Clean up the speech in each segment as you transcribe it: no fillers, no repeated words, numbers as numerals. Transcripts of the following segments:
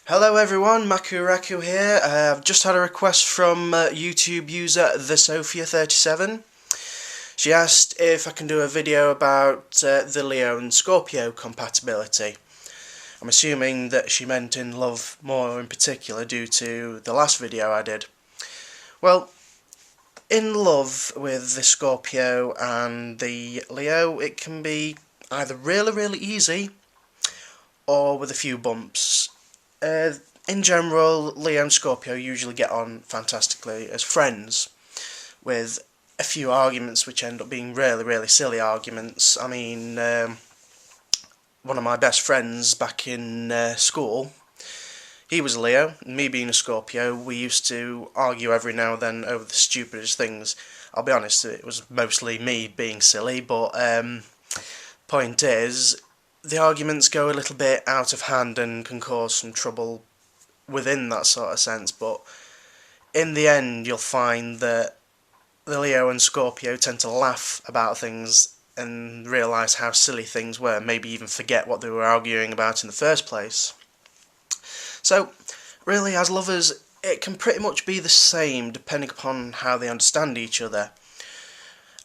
Hello everyone, Makuraku here. I've just had a request from YouTube user TheSophia37. She asked if I can do a video about the Leo and Scorpio compatibility. I'm assuming that she meant in love more in particular due to the last video I did. Well, in love with the Scorpio and the Leo, it can be either really easy or with a few bumps. In general, Leo and Scorpio usually get on fantastically as friends, with a few arguments which end up being really silly arguments. I mean, one of my best friends back in school, he was a Leo, and me being a Scorpio, we used to argue every now and then over the stupidest things. I'll be honest, it was mostly me being silly, but point is, the arguments go a little bit out of hand and can cause some trouble within that sort of sense, but in the end you'll find that the Leo and Scorpio tend to laugh about things and realise how silly things were, maybe even forget what they were arguing about in the first place. So, really, as lovers, it can pretty much be the same depending upon how they understand each other.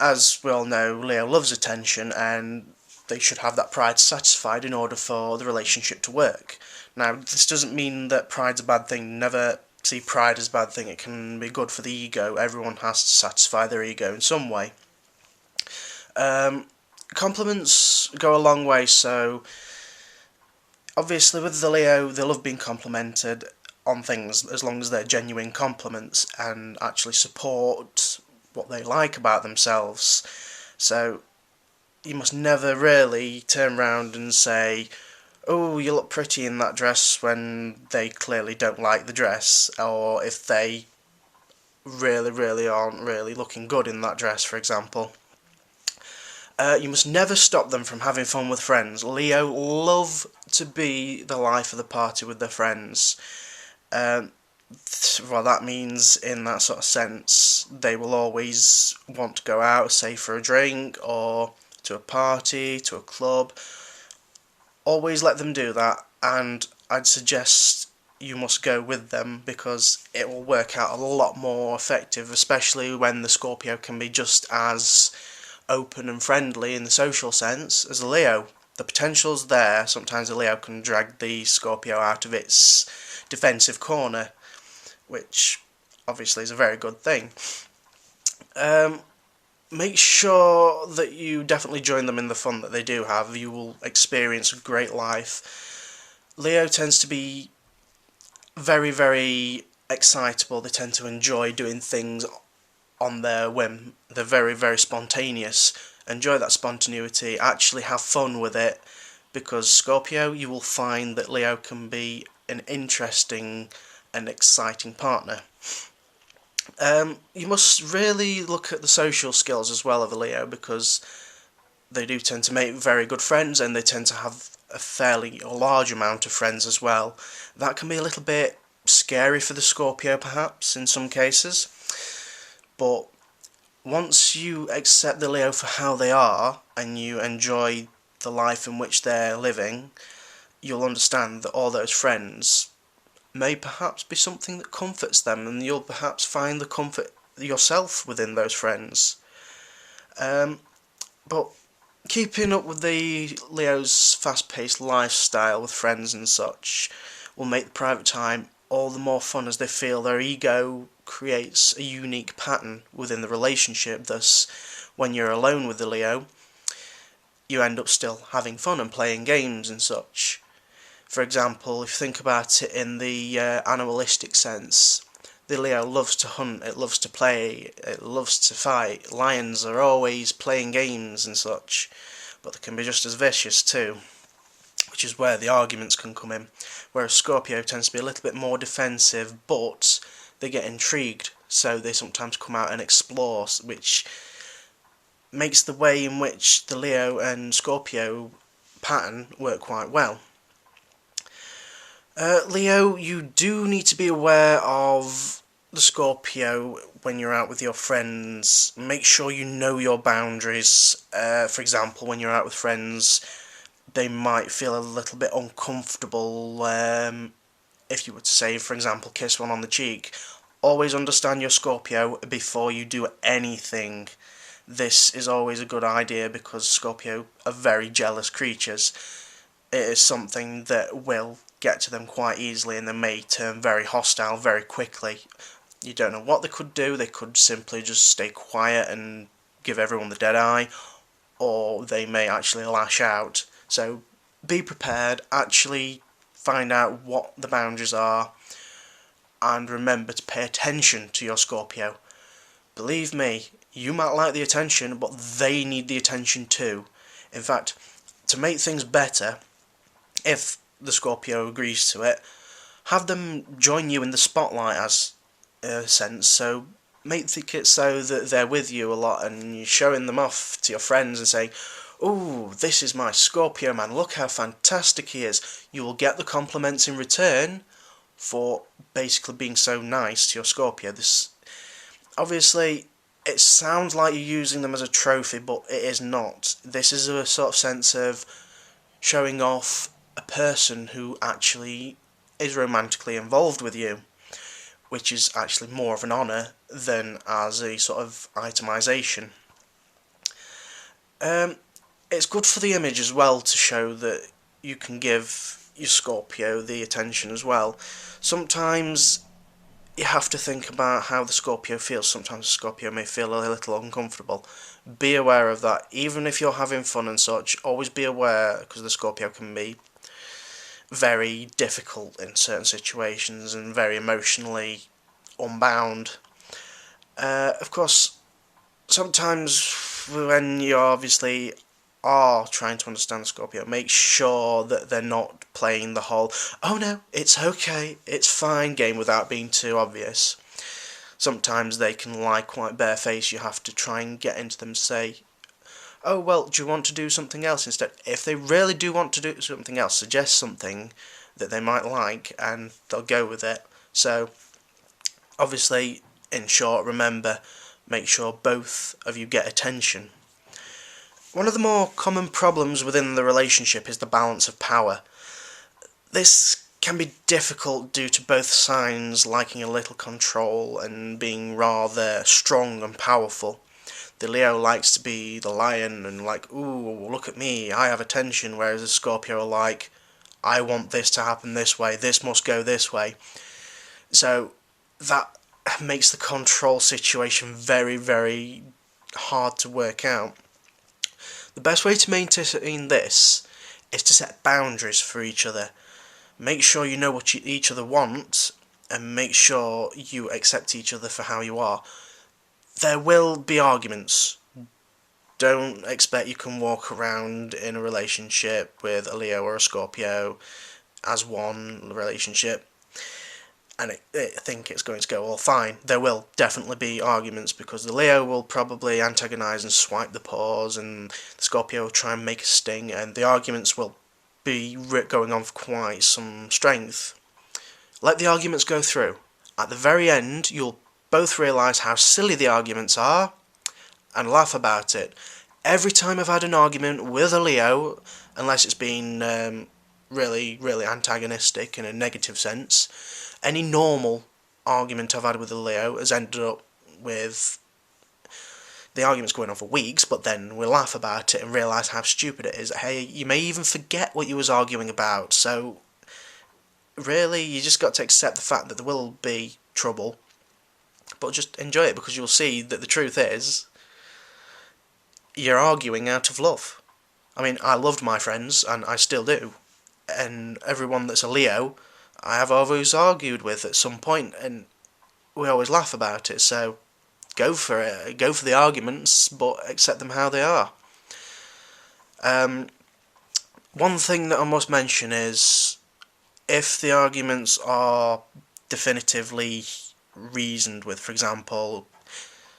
As we all know, Leo loves attention and they should have that pride satisfied in order for the relationship to work. Now, this doesn't mean that pride's a bad thing. Never see pride as a bad thing. It can be good for the ego. Everyone has to satisfy their ego in some way. Compliments go a long way, so obviously with the Leo, they love being complimented on things as long as they're genuine compliments and actually support what they like about themselves. So you must never really turn around and say, "Oh, you look pretty in that dress," when they clearly don't like the dress, or if they really aren't really looking good in that dress, for example. You must never stop them from having fun with friends. Leo love to be the life of the party with their friends. Well, that means in that sort of sense, they will always want to go out, say for a drink, or to a party, to a club. Always let them do that, and I'd suggest you must go with them because it will work out a lot more effective, especially when the Scorpio can be just as open and friendly in the social sense as a Leo. The potential's there. Sometimes a Leo can drag the Scorpio out of its defensive corner, which obviously is a very good thing. Make sure that you definitely join them in the fun that they do have. You will experience a great life. Leo tends to be very excitable. They tend to enjoy doing things on their whim. They're very spontaneous. Enjoy that spontaneity, actually have fun with it, because Scorpio, you will find that Leo can be an interesting and exciting partner. You must really look at the social skills as well of a Leo, because they do tend to make very good friends and they tend to have a fairly large amount of friends as well. That can be a little bit scary for the Scorpio perhaps in some cases, but once you accept the Leo for how they are and you enjoy the life in which they're living, you'll understand that all those friends may perhaps be something that comforts them, and you'll perhaps find the comfort yourself within those friends. But keeping up with the Leo's fast-paced lifestyle with friends and such will make the private time all the more fun, as they feel their ego creates a unique pattern within the relationship. Thus, when you're alone with the Leo, you end up still having fun and playing games and such. For example, if you think about it in the animalistic sense, the Leo loves to hunt, it loves to play, it loves to fight. Lions are always playing games and such, but they can be just as vicious too, which is where the arguments can come in. Whereas Scorpio tends to be a little bit more defensive, but they get intrigued, so they sometimes come out and explore, which makes the way in which the Leo and Scorpio pattern work quite well. Leo, you do need to be aware of the Scorpio when you're out with your friends. Make sure you know your boundaries. For example, when you're out with friends, they might feel a little bit uncomfortable if you were to say, for example, kiss one on the cheek, always understand your Scorpio before you do anything. This is always a good idea because Scorpio are very jealous creatures. It is something that will get to them quite easily, and they may turn very hostile very quickly. You don't know what they could do. They could simply just stay quiet and give everyone the dead eye, or they may actually lash out. So be prepared, actually find out what the boundaries are, and remember to pay attention to your Scorpio. Believe me, you might like the attention, but they need the attention too. In fact, to make things better, if the Scorpio agrees to it, have them join you in the spotlight as a sense, so make it so that they're with you a lot and you're showing them off to your friends and saying, "Oh, this is my Scorpio man, look how fantastic he is." You will get the compliments in return for basically being so nice to your Scorpio. This, obviously, it sounds like you're using them as a trophy, but it is not. This is a sort of sense of showing off a person who actually is romantically involved with you, which is actually more of an honour than as a sort of itemisation. It's good for the image as well to show that you can give your Scorpio the attention as well. Sometimes you have to think about how the Scorpio feels. Sometimes the Scorpio may feel a little uncomfortable. Be aware of that. Even if you're having fun and such, always be aware, because the Scorpio can be very difficult in certain situations and very emotionally unbound. Of course, sometimes when you obviously are trying to understand the Scorpio, make sure that they're not playing the whole "oh no, it's okay, it's fine" game without being too obvious. Sometimes they can lie quite barefaced. You have to try and get into them, say, "oh well, do you want to do something else instead?" If they really do want to do something else, suggest something that they might like and they'll go with it. So obviously, in short, remember, make sure both of you get attention. One of the more common problems within the relationship is the balance of power. This can be difficult due to both signs liking a little control and being rather strong and powerful. The Leo likes to be the lion and like, "ooh, look at me, I have attention," whereas the Scorpio are like, "I want this to happen this way, this must go this way." So that makes the control situation very, very hard to work out. The best way to maintain this is to set boundaries for each other. Make sure you know what each other want, and make sure you accept each other for how you are. There will be arguments. Don't expect you can walk around in a relationship with a Leo or a Scorpio as one relationship and think it's going to go all fine. There will definitely be arguments because the Leo will probably antagonise and swipe the paws, and the Scorpio will try and make a sting, and the arguments will be going on for quite some strength. Let the arguments go through. At the very end, you'll both realise how silly the arguments are and laugh about it. Every time I've had an argument with a Leo, unless it's been really, really antagonistic in a negative sense, any normal argument I've had with a Leo has ended up with the arguments going on for weeks, but then we'll laugh about it and realise how stupid it is. Hey, you may even forget what you was arguing about, so really you just got to accept the fact that there will be trouble, but just enjoy it, because you'll see that the truth is you're arguing out of love. I mean, I loved my friends, and I still do, and everyone that's a Leo I have always argued with at some point, and we always laugh about it, so go for it, go for the arguments, but accept them how they are. One thing that I must mention is, if the arguments are definitively reasoned with, for example,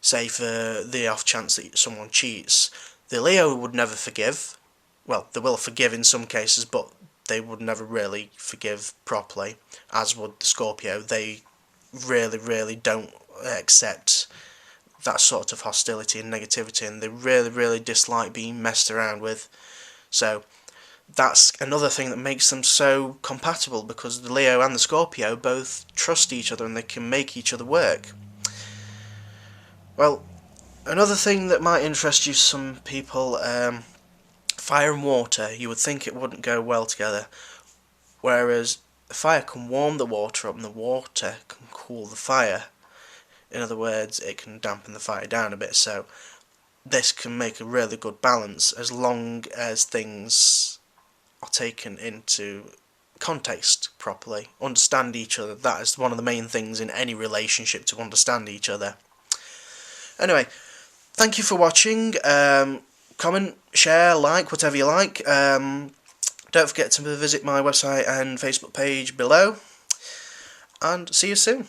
say for the off chance that someone cheats, the Leo would never forgive. Well, they will forgive in some cases, but they would never really forgive properly, as would the Scorpio. They really, really don't accept that sort of hostility and negativity, and they really, really dislike being messed around with. So That's another thing that makes them so compatible, because the Leo and the Scorpio both trust each other and they can make each other work. Well, another thing that might interest you, some people, fire and water. You would think it wouldn't go well together, whereas the fire can warm the water up and the water can cool the fire. In other words, it can dampen the fire down a bit, so this can make a really good balance as long as things are taken into context properly. Understand each other. That is one of the main things in any relationship, to understand each other. Anyway, thank you for watching. Comment, share, like, whatever you like. Don't forget to visit my website and Facebook page below. And see you soon.